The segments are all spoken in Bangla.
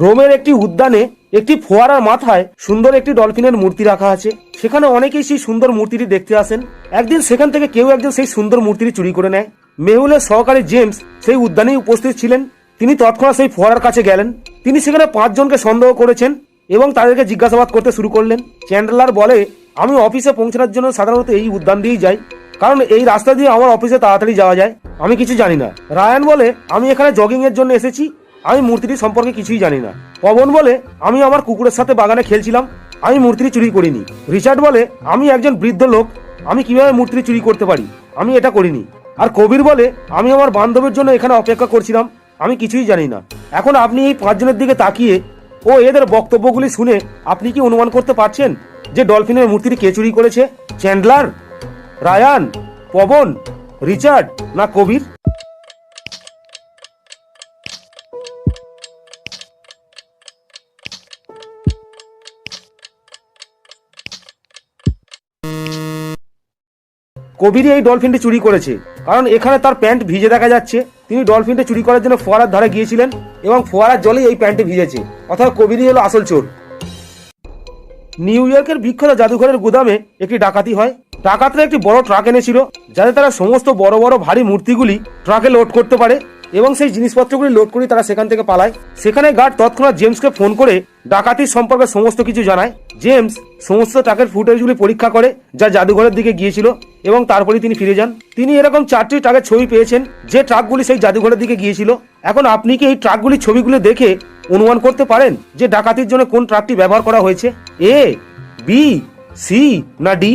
রোমের একটি উদ্যানে একটি ফোয়ারার মাথায় সুন্দর একটি ডলফিনের মূর্তি রাখা আছে। সেখানে অনেকেই সেই সুন্দর মূর্তিটি দেখতে আসেন। একদিন সেখান থেকে কেউ একজন সেই সুন্দর মূর্তিটি চুরি করে নেয়। মেহুলের সহকারী জেমস সেই উদ্যানেই উপস্থিত ছিলেন। তিনি তৎক্ষণাৎ সেই ফোয়ারার কাছে গেলেন। তিনি সেখানে 5 জনকে সন্দেহ করেছেন এবং তাদেরকে জিজ্ঞাসাবাদ করতে শুরু করলেন। চ্যান্ডলার বলে, আমি অফিসে পৌঁছানোর জন্য সাধারণত এই উদ্যান দিয়েই যাই, কারণ এই রাস্তা দিয়ে আমার অফিসে তাড়াতাড়ি যাওয়া যায়। আমি কিছু জানি না। রায়ান বলে, আমি এখানে জগিং এর জন্য এসেছি, আমি মূর্তিটি সম্পর্কে কিছুই জানি না। পবন বলে, আমি আমার কুকুরের সাথে বাগানে খেলছিলাম, আমি মূর্তিটি চুরি করিনি। রিচার্ড বলে, আমি একজন বৃদ্ধ লোক, আমি কিভাবে মূর্তিটি চুরি করতে পারি, আমি এটা করিনি। আর কবির বলে, আমি আমার বান্ধবীর জন্য এখানে অপেক্ষা করছিলাম, আমি কিছুই জানি না। এখন আপনি এই 5 জনের দিকে তাকিয়ে ও এদের বক্তব্যগুলি শুনে আপনি কি অনুমান করতে পারছেন যে ডলফিনের মূর্তিটি কে চুরি করেছে? চ্যান্ডলার, রায়ান, পবন, রিচার্ড না কবির? কবিরই এই ডলফিনটি চুরি করেছে, কারণ এখানে তার প্যান্ট ভিজে দেখা যাচ্ছে। তিনি ডলফিনটি চুরি করার জন্য ফোয়ারার ধারে গিয়েছিলেন এবং ফোয়ারার জলেই এই প্যান্টটি ভিজেছে। অর্থাৎ কবিরই হলো আসল চোর। নিউ ইয়র্কের বিখ্যাত জাদুঘরের গুদামে একটি ডাকাতি হয়। ডাকাতরা একটি বড় ট্রাক এনেছিল, যাতে তারা সমস্ত বড় বড় ভারী মূর্তিগুলি ট্রাকে লোড করতে পারে এবং সেই জিনিসপত্রগুলি লোড করে তারা সেখান থেকে পালায়। সেখানে গার্ড তৎক্ষণাৎ জেমসকে ফোন করে ডাকাতির সম্পর্কে সমস্ত কিছু জানায়। জেমস সমস্ত ট্রাকের ফুটেজগুলি পরীক্ষা করে যা জাদুঘরের দিকে গিয়েছিল এবং তারপরে তিনি ফিরে যান। তিনি এরকম 4টি ট্রাকের ছবি পেয়েছেন যে ট্রাকগুলি সেই জাদুঘরের দিকে গিয়েছিল। এখন আপনি কি এই ট্রাকগুলির ছবিগুলো দেখে অনুমান করতে পারেন যে ডাকাতির জন্য কোন ট্রাকটি ব্যবহার করা হয়েছে? এ, বি, সি না ডি?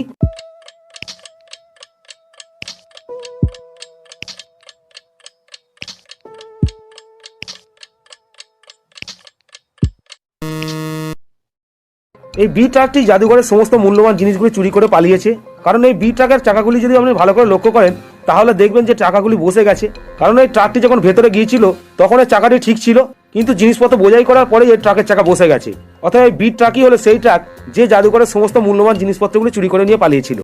এই বি ট্রাকটি জাদুঘরের সমস্ত মূল্যবান জিনিসগুলি চুরি করে পালিয়েছে। কারণ এই বি ট্রাকের চাকাগুলি যদি আপনি ভালো করে লক্ষ্য করেন তাহলে দেখবেন যে চাকাগুলি বসে গেছে। কারণ এই ট্রাকটি যখন ভেতরে গিয়েছিল তখন এই চাকাটি ঠিক ছিল, কিন্তু জিনিসপত্র বোঝাই করার পরে এই ট্রাকের চাকা বসে গেছে। অর্থাৎ এই বি ট্রাকই হলো সেই ট্রাক যে জাদুঘরের সমস্ত মূল্যবান জিনিসপত্রগুলি চুরি করে নিয়ে পালিয়েছিল।